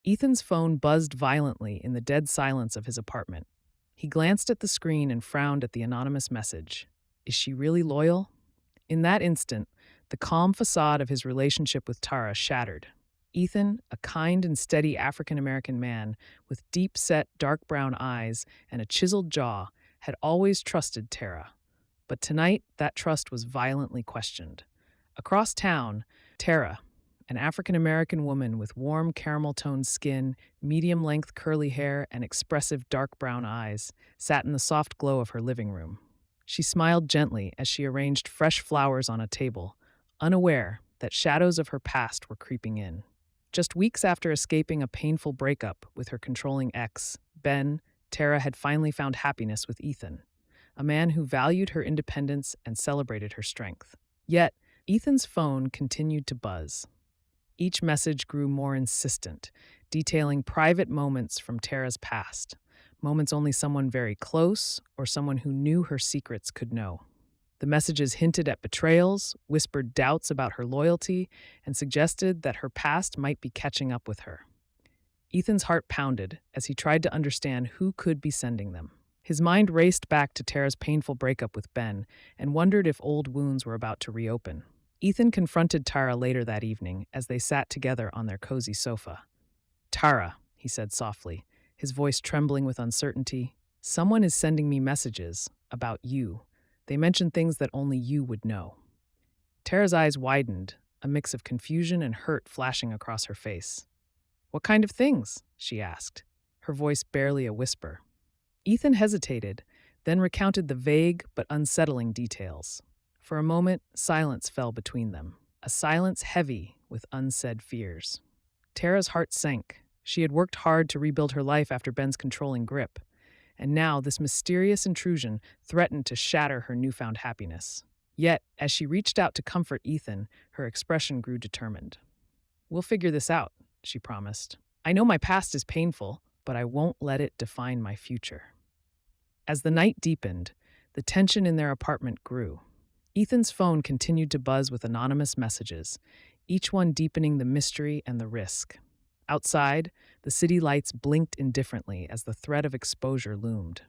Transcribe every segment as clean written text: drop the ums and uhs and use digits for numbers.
Ethan's phone buzzed violently in the dead silence of his apartment. He glanced at the screen and frowned at the anonymous message. Is she really loyal? In that instant, the calm facade of his relationship with Tara shattered. Ethan, a kind and steady African American man with deep set dark brown eyes and a chiseled jaw, had always trusted Tara. But tonight, that trust was violently questioned. Across town, Tara, an African American woman with warm caramel toned skin, medium length curly hair, and expressive dark brown eyes, sat in the soft glow of her living room. She smiled gently as she arranged fresh flowers on a table, unaware that shadows of her past were creeping in. Just weeks after escaping a painful breakup with her controlling ex, Ben, Tara had finally found happiness with Ethan, a man who valued her independence and celebrated her strength. Yet, Ethan's phone continued to buzz. Each message grew more insistent, detailing private moments from Tara's past, moments only someone very close or someone who knew her secrets could know. The messages hinted at betrayals, whispered doubts about her loyalty, and suggested that her past might be catching up with her. Ethan's heart pounded as he tried to understand who could be sending them. His mind raced back to Tara's painful breakup with Ben and wondered if old wounds were about to reopen. Ethan confronted Tara later that evening as they sat together on their cozy sofa. "Tara," he said softly, his voice trembling with uncertainty, "someone is sending me messages about you. They mention things that only you would know." Tara's eyes widened, a mix of confusion and hurt flashing across her face. "What kind of things?" she asked, her voice barely a whisper. Ethan hesitated, then recounted the vague but unsettling details. For a moment, silence fell between them, a silence heavy with unsaid fears. Tara's heart sank. She had worked hard to rebuild her life after Ben's controlling grip, and now this mysterious intrusion threatened to shatter her newfound happiness. Yet, as she reached out to comfort Ethan, her expression grew determined. "We'll figure this out," she promised. "I know my past is painful, but I won't let it define my future." As the night deepened, the tension in their apartment grew. Ethan's phone continued to buzz with anonymous messages, each one deepening the mystery and the risk. Outside, the city lights blinked indifferently as the threat of exposure loomed.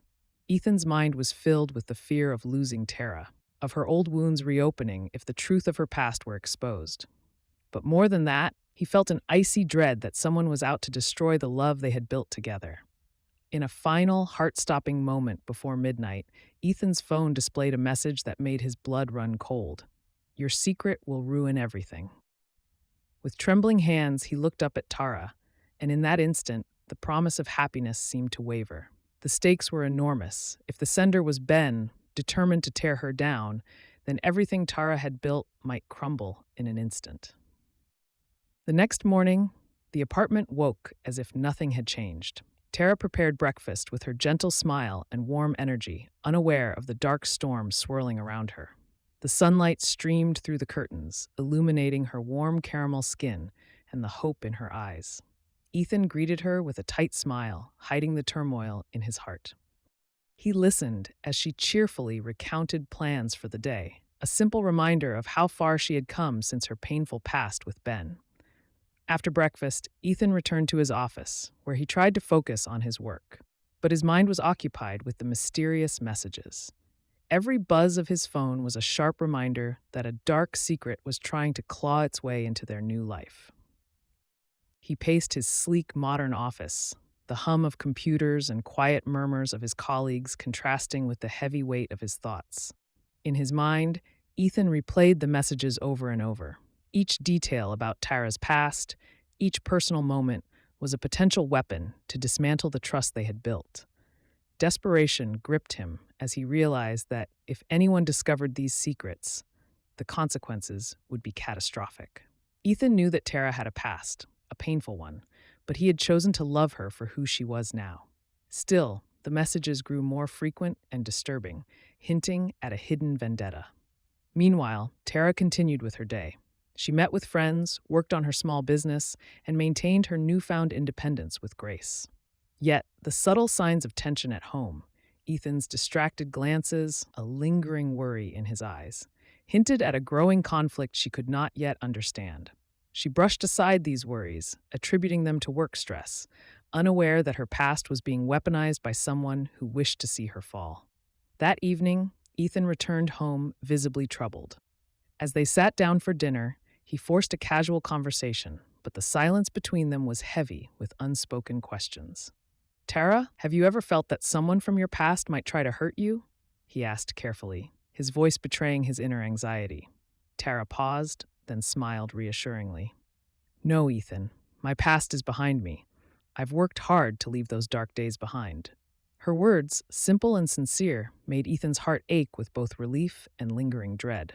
Ethan's mind was filled with the fear of losing Tara, of her old wounds reopening if the truth of her past were exposed. But more than that, he felt an icy dread that someone was out to destroy the love they had built together. In a final, heart-stopping moment before midnight, Ethan's phone displayed a message that made his blood run cold. "Your secret will ruin everything." With trembling hands, he looked up at Tara, and in that instant, the promise of happiness seemed to waver. The stakes were enormous. If the sender was Ben, determined to tear her down, then everything Tara had built might crumble in an instant. The next morning, the apartment woke as if nothing had changed. Tara prepared breakfast with her gentle smile and warm energy, unaware of the dark storm swirling around her. The sunlight streamed through the curtains, illuminating her warm caramel skin and the hope in her eyes. Ethan greeted her with a tight smile, hiding the turmoil in his heart. He listened as she cheerfully recounted plans for the day, a simple reminder of how far she had come since her painful past with Ben. After breakfast, Ethan returned to his office, where he tried to focus on his work. But his mind was occupied with the mysterious messages. Every buzz of his phone was a sharp reminder that a dark secret was trying to claw its way into their new life. He paced his sleek, modern office, the hum of computers and quiet murmurs of his colleagues contrasting with the heavy weight of his thoughts. In his mind, Ethan replayed the messages over and over. Each detail about Tara's past, each personal moment, was a potential weapon to dismantle the trust they had built. Desperation gripped him as he realized that if anyone discovered these secrets, the consequences would be catastrophic. Ethan knew that Tara had a past, a painful one, but he had chosen to love her for who she was now. Still, the messages grew more frequent and disturbing, hinting at a hidden vendetta. Meanwhile, Tara continued with her day. She met with friends, worked on her small business, and maintained her newfound independence with grace. Yet, the subtle signs of tension at home, Ethan's distracted glances, a lingering worry in his eyes, hinted at a growing conflict she could not yet understand. She brushed aside these worries, attributing them to work stress, unaware that her past was being weaponized by someone who wished to see her fall. That evening, Ethan returned home visibly troubled. As they sat down for dinner, he forced a casual conversation, but the silence between them was heavy with unspoken questions. Tara, have you ever felt that someone from your past might try to hurt you? He asked carefully, his voice betraying his inner anxiety. Tara paused, then smiled reassuringly. No, Ethan, my past is behind me. I've worked hard to leave those dark days behind. Her words, simple and sincere, made Ethan's heart ache with both relief and lingering dread.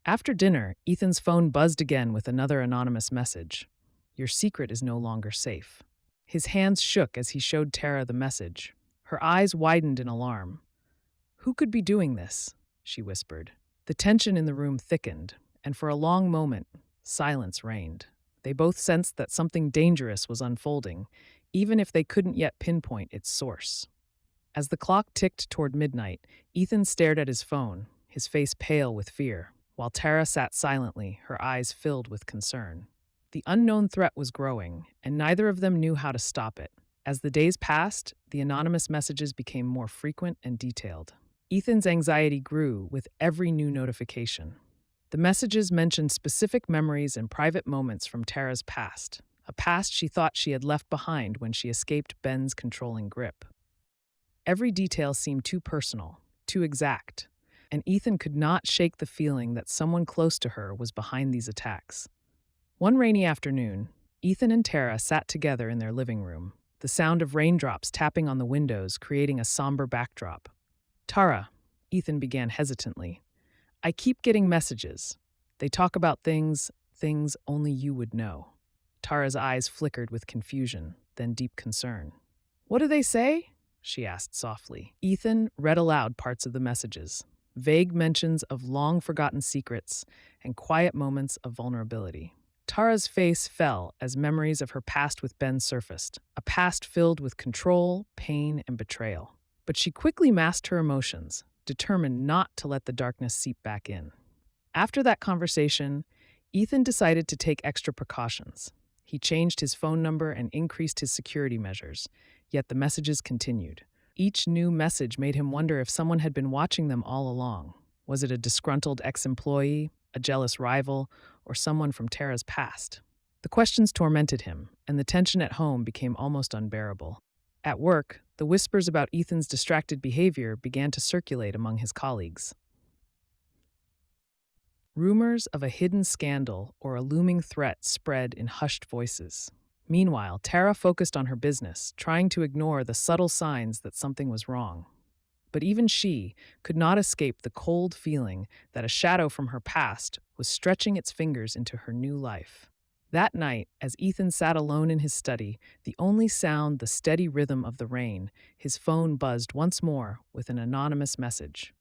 After dinner, Ethan's phone buzzed again with another anonymous message. Your secret is no longer safe. His hands shook as he showed Tara the message. Her eyes widened in alarm. Who could be doing this? She whispered. The tension in the room thickened, and for a long moment, silence reigned. They both sensed that something dangerous was unfolding, even if they couldn't yet pinpoint its source. As the clock ticked toward midnight, Ethan stared at his phone, his face pale with fear, while Tara sat silently, her eyes filled with concern. The unknown threat was growing, and neither of them knew how to stop it. As the days passed, the anonymous messages became more frequent and detailed. Ethan's anxiety grew with every new notification. The messages mentioned specific memories and private moments from Tara's past, a past she thought she had left behind when she escaped Ben's controlling grip. Every detail seemed too personal, too exact, and Ethan could not shake the feeling that someone close to her was behind these attacks. One rainy afternoon, Ethan and Tara sat together in their living room, the sound of raindrops tapping on the windows creating a somber backdrop. Tara, Ethan began hesitantly, I keep getting messages. They talk about things only you would know. Tara's eyes flickered with confusion, then deep concern. What do they say? She asked softly. Ethan read aloud parts of the messages, vague mentions of long-forgotten secrets and quiet moments of vulnerability. Tara's face fell as memories of her past with Ben surfaced, a past filled with control, pain, and betrayal. But she quickly masked her emotions, determined not to let the darkness seep back in. After that conversation, Ethan decided to take extra precautions. He changed his phone number and increased his security measures, yet the messages continued. Each new message made him wonder if someone had been watching them all along. Was it a disgruntled ex-employee, a jealous rival, or someone from Tara's past? The questions tormented him, and the tension at home became almost unbearable. At work, the whispers about Ethan's distracted behavior began to circulate among his colleagues. Rumors of a hidden scandal or a looming threat spread in hushed voices. Meanwhile, Tara focused on her business, trying to ignore the subtle signs that something was wrong. But even she could not escape the cold feeling that a shadow from her past was stretching its fingers into her new life. That night, as Ethan sat alone in his study, the only sound the steady rhythm of the rain, his phone buzzed once more with an anonymous message.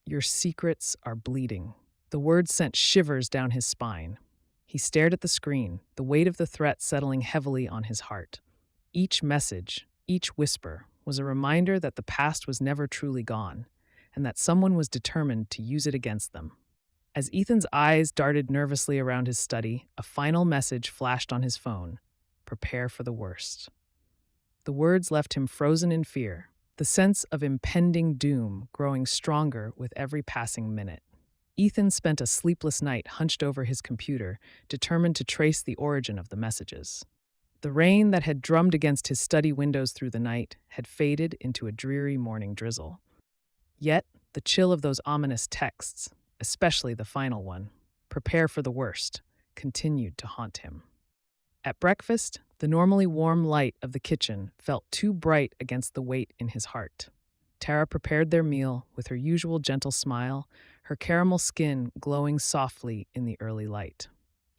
Your secrets are bleeding. The words sent shivers down his spine. He stared at the screen, the weight of the threat settling heavily on his heart. Each message, each whisper, was a reminder that the past was never truly gone, and that someone was determined to use it against them. As Ethan's eyes darted nervously around his study, a final message flashed on his phone. Prepare for the worst. The words left him frozen in fear, the sense of impending doom growing stronger with every passing minute. Ethan spent a sleepless night hunched over his computer, determined to trace the origin of the messages. The rain that had drummed against his study windows through the night had faded into a dreary morning drizzle. Yet, the chill of those ominous texts, especially the final one, prepare for the worst, continued to haunt him. At breakfast, the normally warm light of the kitchen felt too bright against the weight in his heart. Tara prepared their meal with her usual gentle smile, her caramel skin glowing softly in the early light.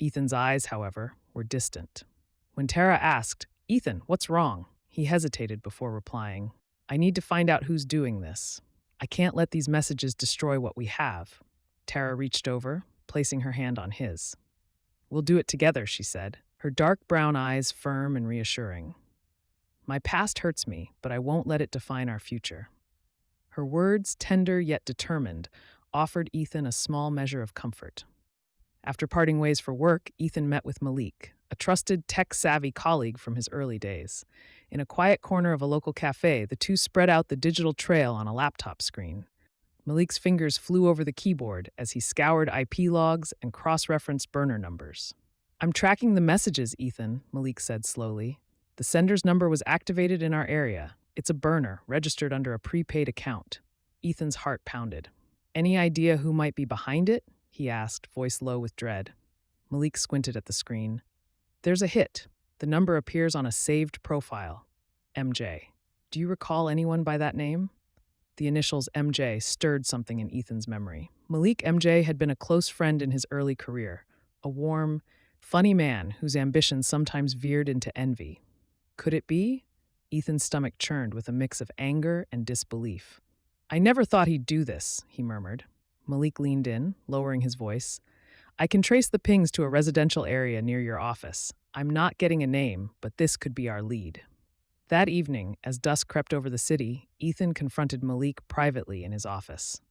Ethan's eyes, however, were distant. When Tara asked, "Ethan, what's wrong?" he hesitated before replying, "I need to find out who's doing this. I can't let these messages destroy what we have." Tara reached over, placing her hand on his. "We'll do it together," she said, her dark brown eyes firm and reassuring. "My past hurts me, but I won't let it define our future." Her words, tender yet determined, offered Ethan a small measure of comfort. After parting ways for work, Ethan met with Malik, a trusted tech-savvy colleague from his early days. In a quiet corner of a local cafe, the two spread out the digital trail on a laptop screen. Malik's fingers flew over the keyboard as he scoured IP logs and cross-referenced burner numbers. "I'm tracking the messages, Ethan," Malik said slowly. "The sender's number was activated in our area. It's a burner, registered under a prepaid account." Ethan's heart pounded. "Any idea who might be behind it?" he asked, voice low with dread. Malik squinted at the screen. "There's a hit. The number appears on a saved profile. MJ. Do you recall anyone by that name?" The initials MJ stirred something in Ethan's memory. Malik MJ had been a close friend in his early career, a warm, funny man whose ambitions sometimes veered into envy. Could it be? Ethan's stomach churned with a mix of anger and disbelief. "I never thought he'd do this," he murmured. Malik leaned in, lowering his voice. "I can trace the pings to a residential area near your office. I'm not getting a name, but this could be our lead." That evening, as dusk crept over the city, Ethan confronted Malik privately in his office.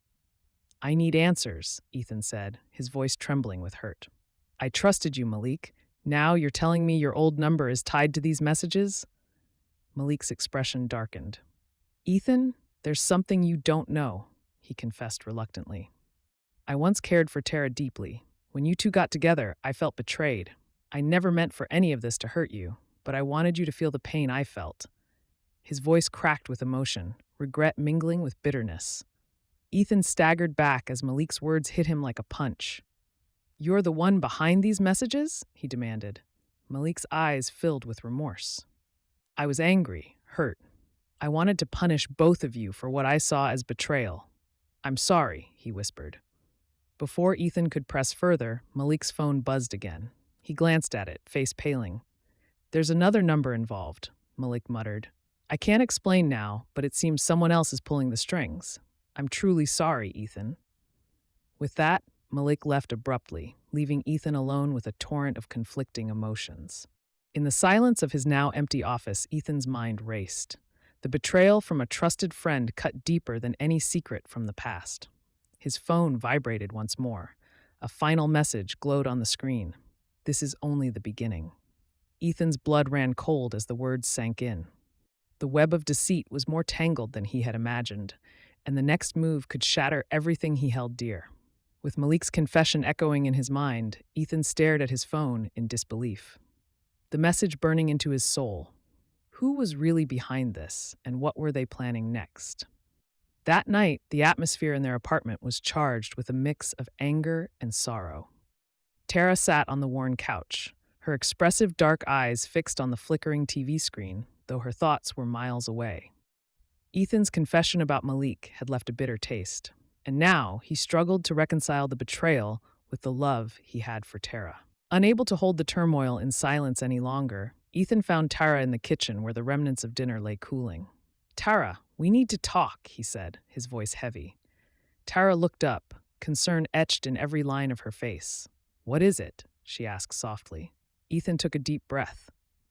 "I need answers," Ethan said, his voice trembling with hurt. "I trusted you, Malik. Now you're telling me your old number is tied to these messages?" Malik's expression darkened. "Ethan, there's something you don't know," he confessed reluctantly. "I once cared for Tara deeply. When you two got together, I felt betrayed. I never meant for any of this to hurt you, but I wanted you to feel the pain I felt." His voice cracked with emotion, regret mingling with bitterness. Ethan staggered back as Malik's words hit him like a punch. "You're the one behind these messages?" he demanded. Malik's eyes filled with remorse. "I was angry, hurt. I wanted to punish both of you for what I saw as betrayal. I'm sorry," he whispered. Before Ethan could press further, Malik's phone buzzed again. He glanced at it, face paling. "There's another number involved," Malik muttered. "I can't explain now, but it seems someone else is pulling the strings. I'm truly sorry, Ethan." With that, Malik left abruptly, leaving Ethan alone with a torrent of conflicting emotions. In the silence of his now empty office, Ethan's mind raced. The betrayal from a trusted friend cut deeper than any secret from the past. His phone vibrated once more. A final message glowed on the screen. "This is only the beginning." Ethan's blood ran cold as the words sank in. The web of deceit was more tangled than he had imagined, and the next move could shatter everything he held dear. With Malik's confession echoing in his mind, Ethan stared at his phone in disbelief. The message burning into his soul. Who was really behind this, and what were they planning next? That night, the atmosphere in their apartment was charged with a mix of anger and sorrow. Tara sat on the worn couch, her expressive dark eyes fixed on the flickering TV screen, though her thoughts were miles away. Ethan's confession about Malik had left a bitter taste, and now he struggled to reconcile the betrayal with the love he had for Tara. Unable to hold the turmoil in silence any longer, Ethan found Tara in the kitchen where the remnants of dinner lay cooling. "Tara, we need to talk," he said, his voice heavy. Tara looked up, concern etched in every line of her face. "What is it?" she asked softly. Ethan took a deep breath.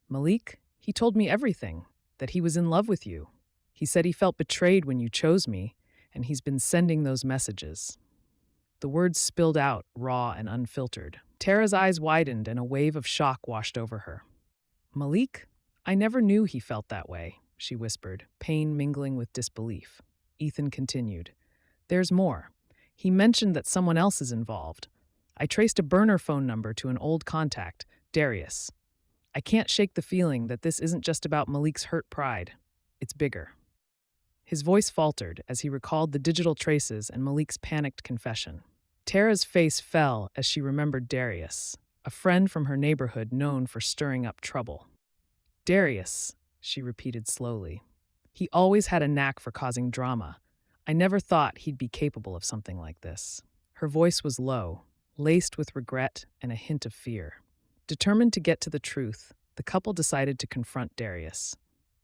"Malik, he told me everything, that he was in love with you. He said he felt betrayed when you chose me, and he's been sending those messages." The words spilled out, raw and unfiltered. Tara's eyes widened and a wave of shock washed over her. "Malik? I never knew he felt that way," she whispered, pain mingling with disbelief. Ethan continued. "There's more. He mentioned that someone else is involved. I traced a burner phone number to an old contact, Darius. I can't shake the feeling that this isn't just about Malik's hurt pride. It's bigger." His voice faltered as he recalled the digital traces and Malik's panicked confession. Tara's face fell as she remembered Darius, a friend from her neighborhood known for stirring up trouble. "Darius," she repeated slowly. "He always had a knack for causing drama. I never thought he'd be capable of something like this." Her voice was low, laced with regret and a hint of fear. Determined to get to the truth, the couple decided to confront Darius.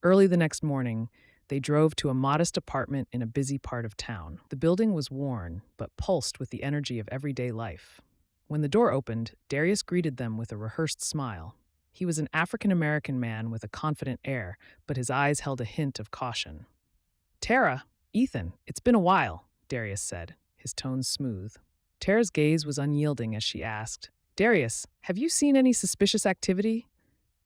Early the next morning, they drove to a modest apartment in a busy part of town. The building was worn, but pulsed with the energy of everyday life. When the door opened, Darius greeted them with a rehearsed smile. He was an African-American man with a confident air, but his eyes held a hint of caution. "Tara, Ethan, it's been a while," Darius said, his tones smooth. Tara's gaze was unyielding as she asked, Darius, have you seen any suspicious activity?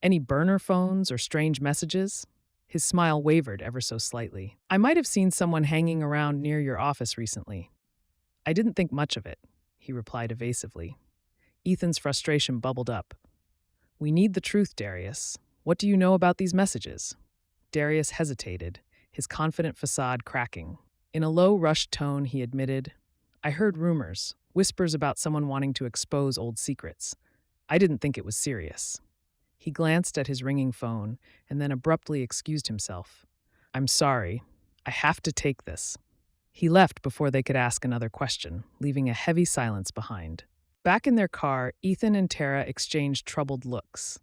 Any burner phones or strange messages? His smile wavered ever so slightly. I might have seen someone hanging around near your office recently. I didn't think much of it, he replied evasively. Ethan's frustration bubbled up. We need the truth, Darius. What do you know about these messages? Darius hesitated, his confident facade cracking. In a low, rushed tone, he admitted, I heard rumors, whispers about someone wanting to expose old secrets. I didn't think it was serious. He glanced at his ringing phone and then abruptly excused himself. I'm sorry. I have to take this. He left before they could ask another question, leaving a heavy silence behind. Back in their car, Ethan and Tara exchanged troubled looks.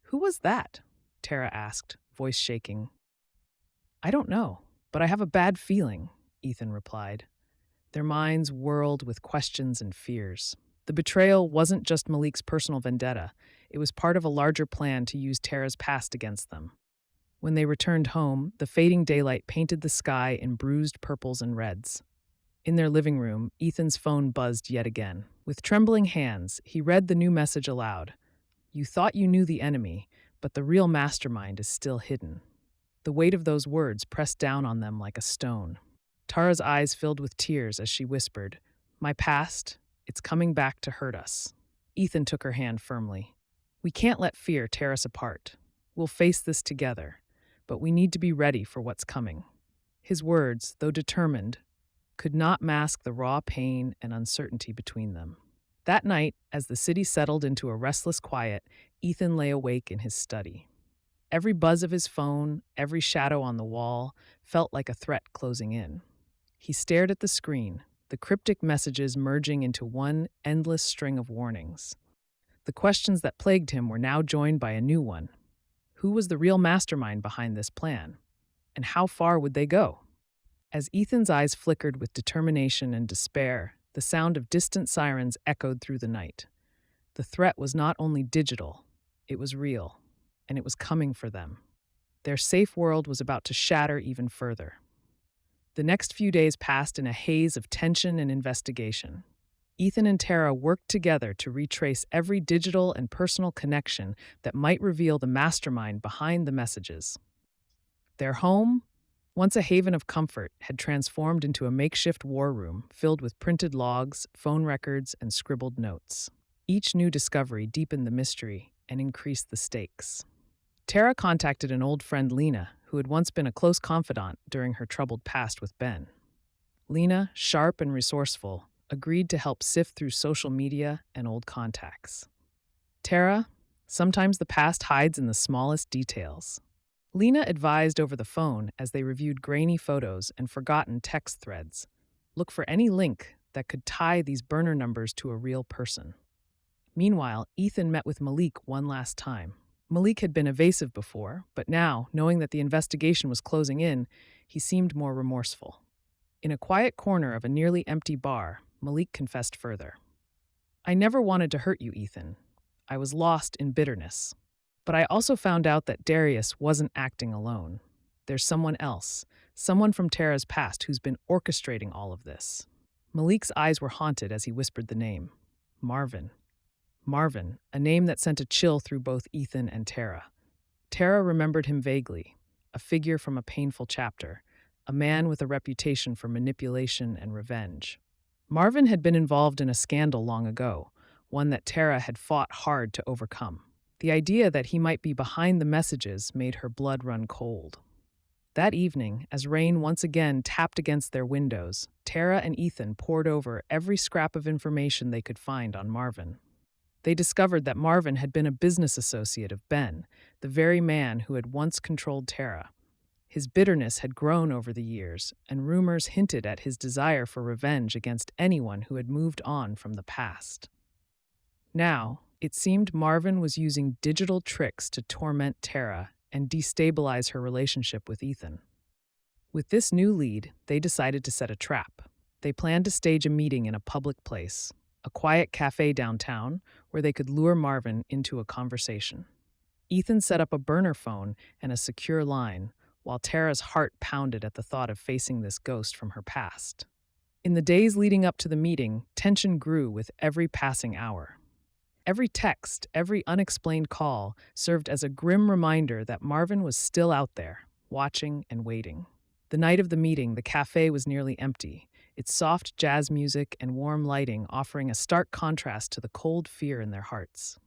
Who was that? Tara asked, voice shaking. I don't know, but I have a bad feeling, Ethan replied. Their minds whirled with questions and fears. The betrayal wasn't just Malik's personal vendetta. It was part of a larger plan to use Tara's past against them. When they returned home, the fading daylight painted the sky in bruised purples and reds. In their living room, Ethan's phone buzzed yet again. With trembling hands, he read the new message aloud. You thought you knew the enemy, but the real mastermind is still hidden. The weight of those words pressed down on them like a stone. Tara's eyes filled with tears as she whispered, My past, it's coming back to hurt us. Ethan took her hand firmly. We can't let fear tear us apart. We'll face this together, but we need to be ready for what's coming. His words, though determined, could not mask the raw pain and uncertainty between them. That night, as the city settled into a restless quiet, Ethan lay awake in his study. Every buzz of his phone, every shadow on the wall, felt like a threat closing in. He stared at the screen, the cryptic messages merging into one endless string of warnings. The questions that plagued him were now joined by a new one. Who was the real mastermind behind this plan? And how far would they go? As Ethan's eyes flickered with determination and despair, the sound of distant sirens echoed through the night. The threat was not only digital, it was real, and it was coming for them. Their safe world was about to shatter even further. The next few days passed in a haze of tension and investigation. Ethan and Tara worked together to retrace every digital and personal connection that might reveal the mastermind behind the messages. Their home, once a haven of comfort, had transformed into a makeshift war room filled with printed logs, phone records, and scribbled notes. Each new discovery deepened the mystery and increased the stakes. Tara contacted an old friend, Laine, who had once been a close confidant during her troubled past with Ben. Laine, sharp and resourceful, agreed to help sift through social media and old contacts. Tara, sometimes the past hides in the smallest details. Laine advised over the phone as they reviewed grainy photos and forgotten text threads. Look for any link that could tie these burner numbers to a real person. Meanwhile, Ethan met with Malik one last time. Malik had been evasive before, but now, knowing that the investigation was closing in, he seemed more remorseful. In a quiet corner of a nearly empty bar, Malik confessed further. I never wanted to hurt you, Ethan. I was lost in bitterness. But I also found out that Darius wasn't acting alone. There's someone else, someone from Tara's past who's been orchestrating all of this. Malik's eyes were haunted as he whispered the name. Marvin. Marvin, a name that sent a chill through both Ethan and Tara. Tara remembered him vaguely, a figure from a painful chapter, a man with a reputation for manipulation and revenge. Marvin had been involved in a scandal long ago, one that Tara had fought hard to overcome. The idea that he might be behind the messages made her blood run cold. That evening, as rain once again tapped against their windows, Tara and Ethan pored over every scrap of information they could find on Marvin. They discovered that Marvin had been a business associate of Ben, the very man who had once controlled Tara. His bitterness had grown over the years, and rumors hinted at his desire for revenge against anyone who had moved on from the past. Now, it seemed Marvin was using digital tricks to torment Tara and destabilize her relationship with Ethan. With this new lead, they decided to set a trap. They planned to stage a meeting in a public place, a quiet cafe downtown where they could lure Marvin into a conversation. Ethan set up a burner phone and a secure line, while Tara's heart pounded at the thought of facing this ghost from her past. In the days leading up to the meeting, tension grew with every passing hour. Every text, every unexplained call served as a grim reminder that Marvin was still out there, watching and waiting. The night of the meeting, the cafe was nearly empty, its soft jazz music and warm lighting offering a stark contrast to the cold fear in their hearts.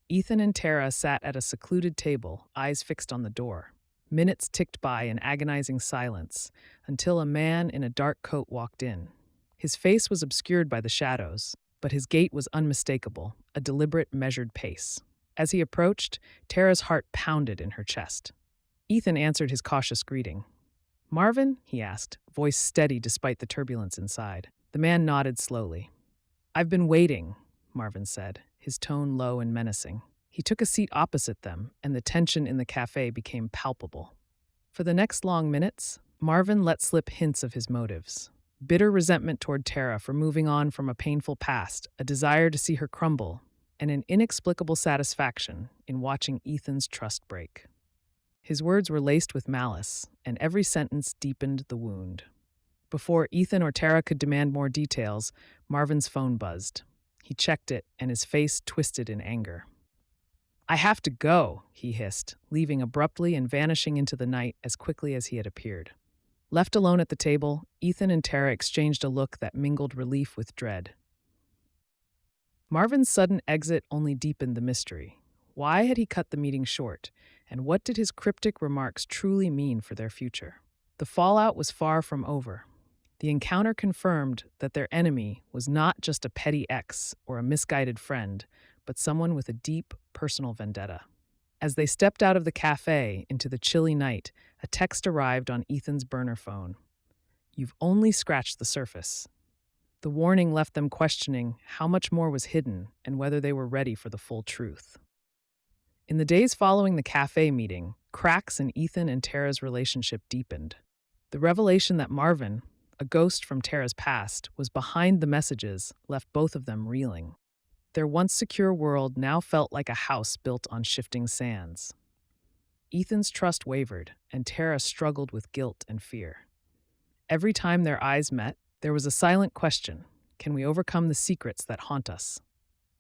Ethan and Tara sat at a secluded table, eyes fixed on the door. Minutes ticked by in agonizing silence until a man in a dark coat walked in. His face was obscured by the shadows, but his gait was unmistakable, a deliberate, measured pace. As he approached, Tara's heart pounded in her chest. Ethan answered his cautious greeting. "Marvin?" he asked, voice steady despite the turbulence inside. The man nodded slowly. "I've been waiting," Marvin said, his tone low and menacing. He took a seat opposite them, and the tension in the cafe became palpable. For the next long minutes, Marvin let slip hints of his motives. Bitter resentment toward Tara for moving on from a painful past, a desire to see her crumble, and an inexplicable satisfaction in watching Ethan's trust break. His words were laced with malice, and every sentence deepened the wound. Before Ethan or Tara could demand more details, Marvin's phone buzzed. He checked it, and his face twisted in anger. "I have to go," he hissed, leaving abruptly and vanishing into the night as quickly as he had appeared. Left alone at the table, Ethan and Tara exchanged a look that mingled relief with dread. Marvin's sudden exit only deepened the mystery. Why had he cut the meeting short, and what did his cryptic remarks truly mean for their future? The fallout was far from over. The encounter confirmed that their enemy was not just a petty ex or a misguided friend, but someone with a deep, personal vendetta. As they stepped out of the cafe into the chilly night, a text arrived on Ethan's burner phone. "You've only scratched the surface." The warning left them questioning how much more was hidden and whether they were ready for the full truth. In the days following the cafe meeting, cracks in Ethan and Tara's relationship deepened. The revelation that Marvin, a ghost from Tara's past, was behind the messages left both of them reeling. Their once secure world now felt like a house built on shifting sands. Ethan's trust wavered, and Tara struggled with guilt and fear. Every time their eyes met, there was a silent question: can we overcome the secrets that haunt us?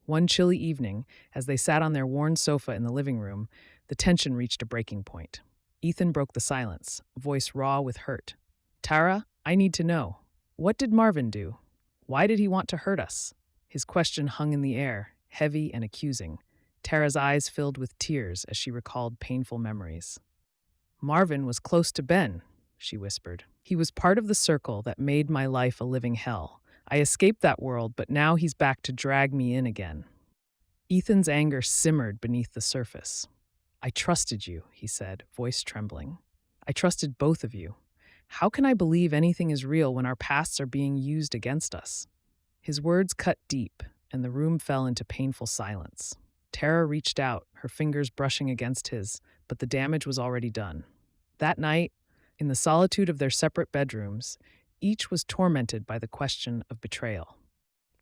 One chilly evening, as they sat on their worn sofa in the living room, the tension reached a breaking point. Ethan broke the silence, voice raw with hurt. "Tara, I need to know. What did Marvin do? Why did he want to hurt us?" His question hung in the air, heavy and accusing. Tara's eyes filled with tears as she recalled painful memories. "Marvin was close to Ben," she whispered. "He was part of the circle that made my life a living hell. I escaped that world, but now he's back to drag me in again." Ethan's anger simmered beneath the surface. "I trusted you," he said, voice trembling. "I trusted both of you. How can I believe anything is real when our pasts are being used against us?" His words cut deep, and the room fell into painful silence. Tara reached out, her fingers brushing against his, but the damage was already done. That night, in the solitude of their separate bedrooms, each was tormented by the question of betrayal.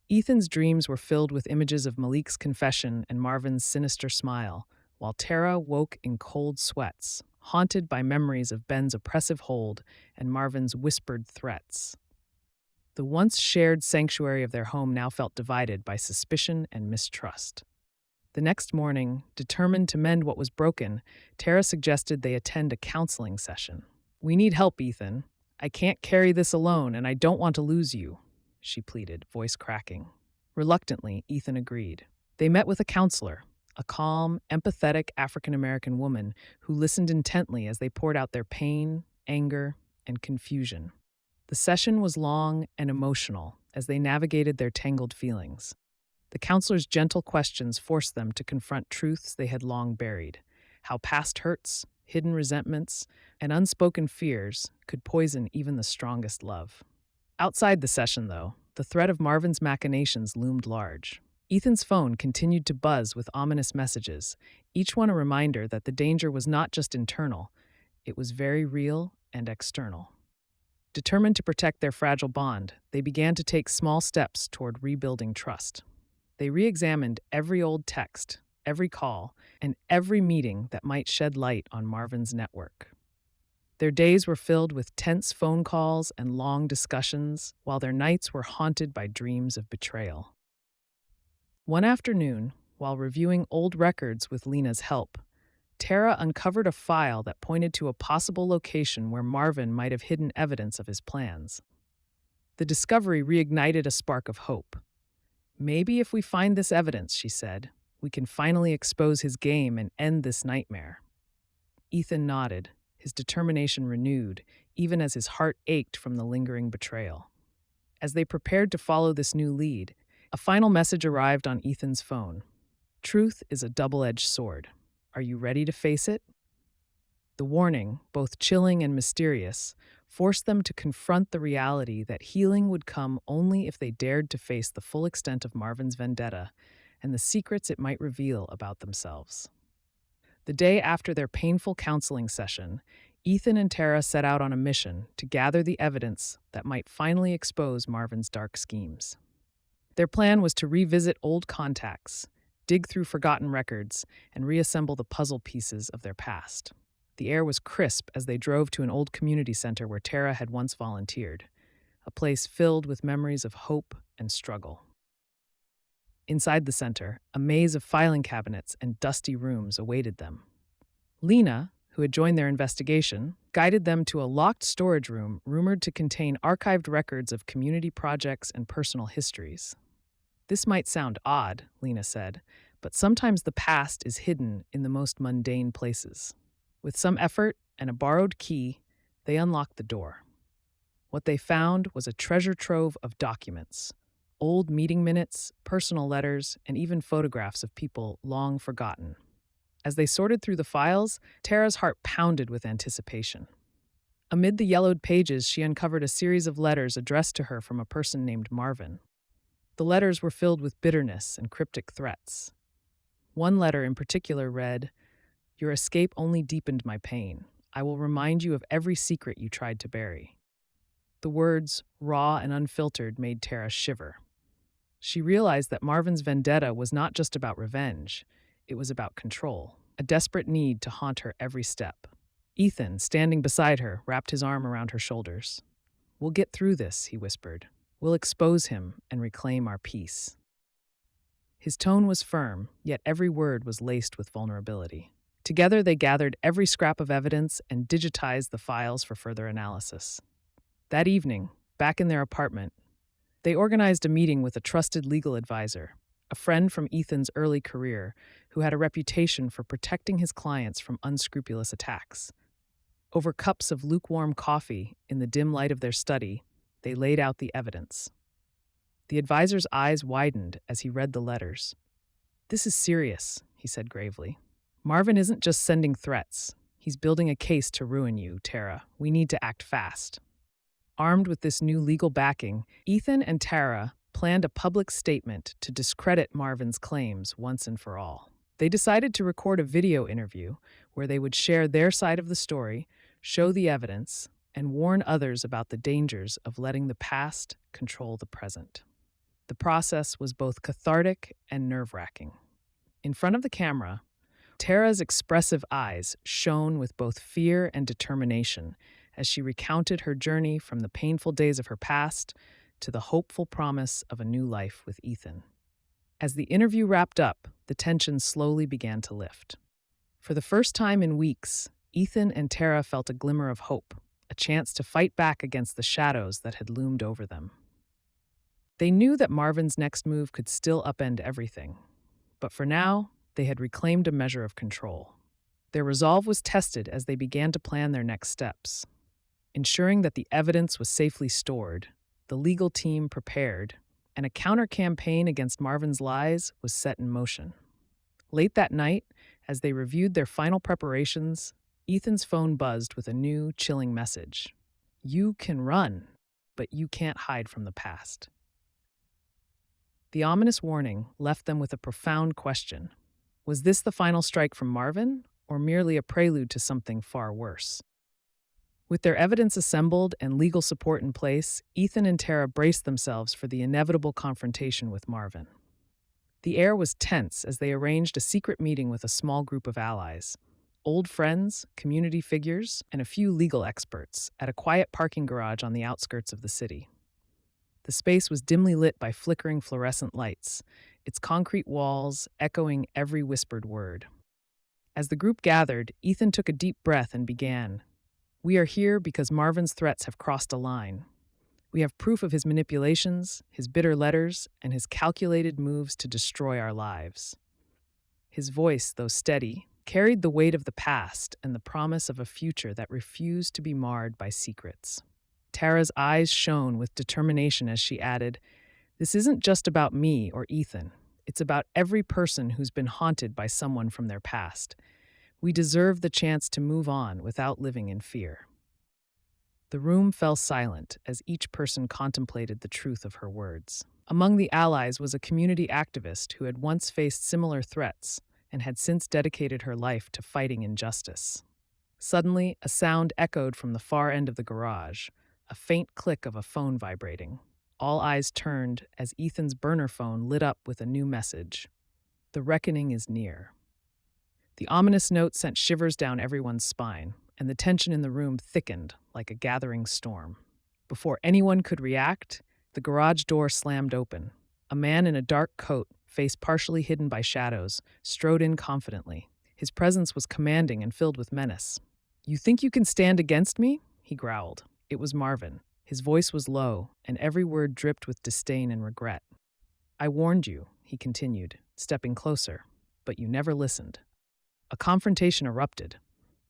Ethan's dreams were filled with images of Malik's confession and Marvin's sinister smile, while Tara woke in cold sweats, haunted by memories of Ben's oppressive hold and Marvin's whispered threats. The once shared sanctuary of their home now felt divided by suspicion and mistrust. The next morning, determined to mend what was broken, Tara suggested they attend a counseling session. "We need help, Ethan. I can't carry this alone, and I don't want to lose you," she pleaded, voice cracking. Reluctantly, Ethan agreed. They met with a counselor, a calm, empathetic African-American woman who listened intently as they poured out their pain, anger, and confusion. The session was long and emotional as they navigated their tangled feelings. The counselor's gentle questions forced them to confront truths they had long buried: how past hurts, hidden resentments, and unspoken fears could poison even the strongest love. Outside the session, though, the threat of Marvin's machinations loomed large. Ethan's phone continued to buzz with ominous messages, each one a reminder that the danger was not just internal, it was very real and external. Determined to protect their fragile bond, they began to take small steps toward rebuilding trust. They re-examined every old text, every call, and every meeting that might shed light on Marvin's network. Their days were filled with tense phone calls and long discussions, while their nights were haunted by dreams of betrayal. One afternoon, while reviewing old records with Lena's help, Tara uncovered a file that pointed to a possible location where Marvin might have hidden evidence of his plans. The discovery reignited a spark of hope. Maybe if we find this evidence, she said, we can finally expose his game and end this nightmare. Ethan nodded, his determination renewed, even as his heart ached from the lingering betrayal. As they prepared to follow this new lead, a final message arrived on Ethan's phone. Truth is a double-edged sword. Are you ready to face it? The warning, both chilling and mysterious, forced them to confront the reality that healing would come only if they dared to face the full extent of Marvin's vendetta and the secrets it might reveal about themselves. The day after their painful counseling session, Ethan and Tara set out on a mission to gather the evidence that might finally expose Marvin's dark schemes. Their plan was to revisit old contacts, dig through forgotten records, and reassemble the puzzle pieces of their past. The air was crisp as they drove to an old community center where Tara had once volunteered, a place filled with memories of hope and struggle. Inside the center, a maze of filing cabinets and dusty rooms awaited them. Lena, who had joined their investigation, guided them to a locked storage room rumored to contain archived records of community projects and personal histories. This might sound odd, Lena said, but sometimes the past is hidden in the most mundane places. With some effort and a borrowed key, they unlocked the door. What they found was a treasure trove of documents, old meeting minutes, personal letters, and even photographs of people long forgotten. As they sorted through the files, Tara's heart pounded with anticipation. Amid the yellowed pages, she uncovered a series of letters addressed to her from a person named Marvin. The letters were filled with bitterness and cryptic threats. One letter in particular read, "Your escape only deepened my pain. I will remind you of every secret you tried to bury." The words, raw and unfiltered, made Tara shiver. She realized that Marvin's vendetta was not just about revenge, it was about control, a desperate need to haunt her every step. Ethan, standing beside her, wrapped his arm around her shoulders. "We'll get through this," he whispered. "We'll expose him and reclaim our peace." His tone was firm, yet every word was laced with vulnerability. Together, they gathered every scrap of evidence and digitized the files for further analysis. That evening, back in their apartment, they organized a meeting with a trusted legal advisor, a friend from Ethan's early career who had a reputation for protecting his clients from unscrupulous attacks. Over cups of lukewarm coffee, in the dim light of their study, they laid out the evidence. The advisor's eyes widened as he read the letters. "This is serious," he said gravely. "Marvin isn't just sending threats. He's building a case to ruin you, Tara. We need to act fast." Armed with this new legal backing, Ethan and Tara planned a public statement to discredit Marvin's claims once and for all. They decided to record a video interview where they would share their side of the story, show the evidence, and warn others about the dangers of letting the past control the present. The process was both cathartic and nerve-wracking. In front of the camera, Tara's expressive eyes shone with both fear and determination as she recounted her journey from the painful days of her past to the hopeful promise of a new life with Ethan. As the interview wrapped up, the tension slowly began to lift. For the first time in weeks, Ethan and Tara felt a glimmer of hope, a chance to fight back against the shadows that had loomed over them. They knew that Marvin's next move could still upend everything, but for now, they had reclaimed a measure of control. Their resolve was tested as they began to plan their next steps. Ensuring that the evidence was safely stored, the legal team prepared, and a counter-campaign against Marvin's lies was set in motion. Late that night, as they reviewed their final preparations, Ethan's phone buzzed with a new, chilling message. "You can run, but you can't hide from the past." The ominous warning left them with a profound question. Was this the final strike from Marvin, or merely a prelude to something far worse? With their evidence assembled and legal support in place, Ethan and Tara braced themselves for the inevitable confrontation with Marvin. The air was tense as they arranged a secret meeting with a small group of allies, old friends, community figures, and a few legal experts at a quiet parking garage on the outskirts of the city. The space was dimly lit by flickering fluorescent lights, its concrete walls echoing every whispered word. As the group gathered, Ethan took a deep breath and began. "We are here because Marvin's threats have crossed a line. We have proof of his manipulations, his bitter letters, and his calculated moves to destroy our lives." His voice, though steady, carried the weight of the past and the promise of a future that refused to be marred by secrets. Tara's eyes shone with determination as she added, "This isn't just about me or Ethan. It's about every person who's been haunted by someone from their past. We deserve the chance to move on without living in fear." The room fell silent as each person contemplated the truth of her words. Among the allies was a community activist who had once faced similar threats and had since dedicated her life to fighting injustice. Suddenly, a sound echoed from the far end of the garage, a faint click of a phone vibrating. All eyes turned as Ethan's burner phone lit up with a new message. "The reckoning is near." The ominous note sent shivers down everyone's spine, and the tension in the room thickened like a gathering storm. Before anyone could react, the garage door slammed open. A man in a dark coat, face partially hidden by shadows, strode in confidently. His presence was commanding and filled with menace. "You think you can stand against me?" he growled. It was Marvin. His voice was low, and every word dripped with disdain and regret. "I warned you," he continued, stepping closer, "but you never listened." A confrontation erupted.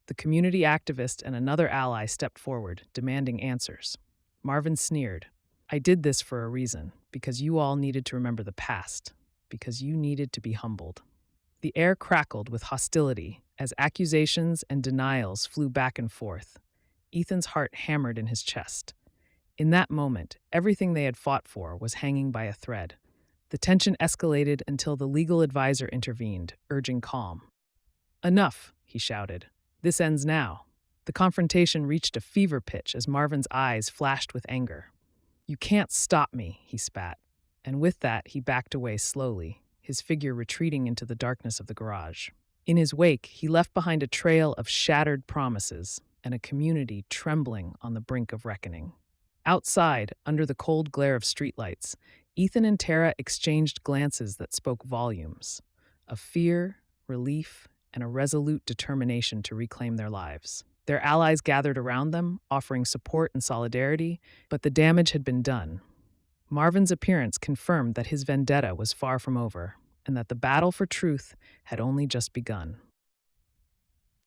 The community activist and another ally stepped forward, demanding answers. Marvin sneered. "I did this for a reason, because you all needed to remember the past, because you needed to be humbled." The air crackled with hostility as accusations and denials flew back and forth. Ethan's heart hammered in his chest. In that moment, everything they had fought for was hanging by a thread. The tension escalated until the legal advisor intervened, urging calm. "Enough," he shouted. "This ends now." The confrontation reached a fever pitch as Marvin's eyes flashed with anger. "You can't stop me," he spat. And with that, he backed away slowly, his figure retreating into the darkness of the garage. In his wake, he left behind a trail of shattered promises and a community trembling on the brink of reckoning. Outside, under the cold glare of streetlights, Ethan and Tara exchanged glances that spoke volumes, of fear, relief, and a resolute determination to reclaim their lives. Their allies gathered around them, offering support and solidarity, but the damage had been done. Marvin's appearance confirmed that his vendetta was far from over, and that the battle for truth had only just begun.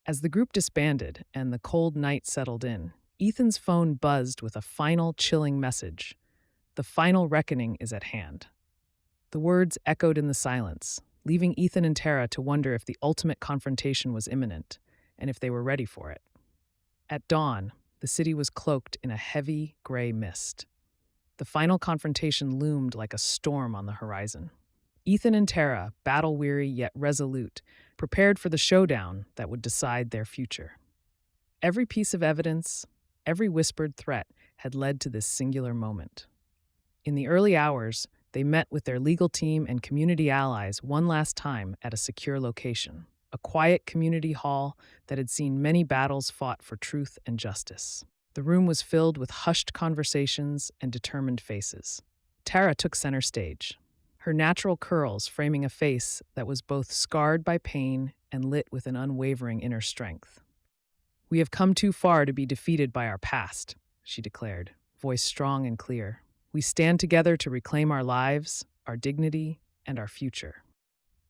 As the group disbanded and the cold night settled in, Ethan's phone buzzed with a final chilling message. "The final reckoning is at hand." The words echoed in the silence, leaving Ethan and Tara to wonder if the ultimate confrontation was imminent, and if they were ready for it. At dawn, the city was cloaked in a heavy, gray mist. The final confrontation loomed like a storm on the horizon. Ethan and Tara, battle-weary yet resolute, prepared for the showdown that would decide their future. Every piece of evidence, every whispered threat had led to this singular moment. In the early hours, they met with their legal team and community allies one last time at a secure location, a quiet community hall that had seen many battles fought for truth and justice. The room was filled with hushed conversations and determined faces. Tara took center stage, her natural curls framing a face that was both scarred by pain and lit with an unwavering inner strength. "We have come too far to be defeated by our past," she declared, voice strong and clear. "We stand together to reclaim our lives, our dignity, and our future."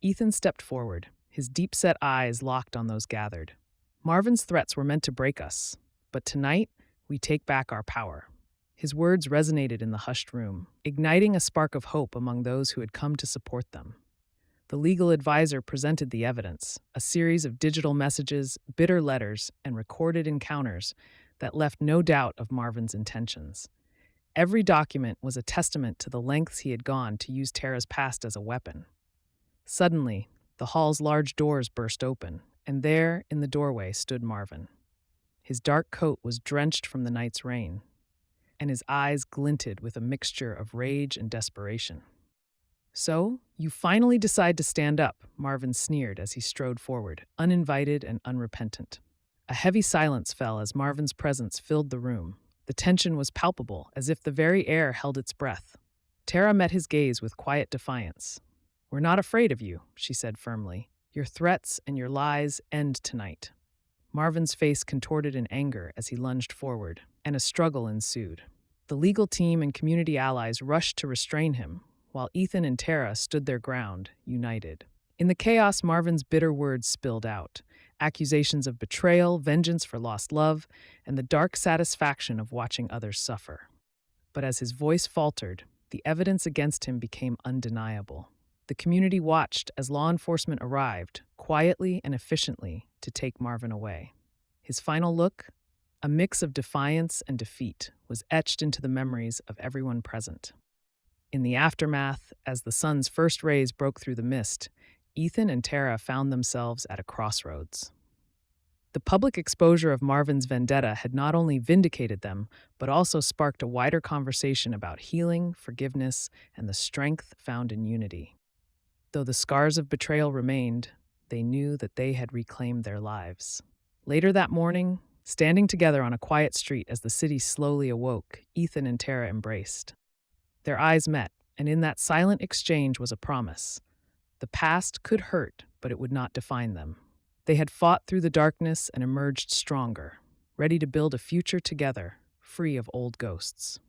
Ethan stepped forward, his deep-set eyes locked on those gathered. "Marvin's threats were meant to break us, but tonight, we take back our power." His words resonated in the hushed room, igniting a spark of hope among those who had come to support them. The legal advisor presented the evidence, a series of digital messages, bitter letters, and recorded encounters that left no doubt of Marvin's intentions. Every document was a testament to the lengths he had gone to use Tara's past as a weapon. Suddenly, the hall's large doors burst open, and there, in the doorway, stood Marvin. His dark coat was drenched from the night's rain, and his eyes glinted with a mixture of rage and desperation. So, you finally decide to stand up, Marvin sneered as he strode forward, uninvited and unrepentant. A heavy silence fell as Marvin's presence filled the room. The tension was palpable, as if the very air held its breath. Tara met his gaze with quiet defiance. "We're not afraid of you," she said firmly. "Your threats and your lies end tonight." Marvin's face contorted in anger as he lunged forward, and a struggle ensued. The legal team and community allies rushed to restrain him, while Ethan and Tara stood their ground, united. In the chaos, Marvin's bitter words spilled out, accusations of betrayal, vengeance for lost love, and the dark satisfaction of watching others suffer. But as his voice faltered, the evidence against him became undeniable. The community watched as law enforcement arrived, quietly and efficiently, to take Marvin away. His final look, a mix of defiance and defeat, was etched into the memories of everyone present. In the aftermath, as the sun's first rays broke through the mist, Ethan and Tara found themselves at a crossroads. The public exposure of Marvin's vendetta had not only vindicated them, but also sparked a wider conversation about healing, forgiveness, and the strength found in unity. Though the scars of betrayal remained, they knew that they had reclaimed their lives. Later that morning, standing together on a quiet street as the city slowly awoke, Ethan and Tara embraced. Their eyes met, and in that silent exchange was a promise. The past could hurt, but it would not define them. They had fought through the darkness and emerged stronger, ready to build a future together, free of old ghosts.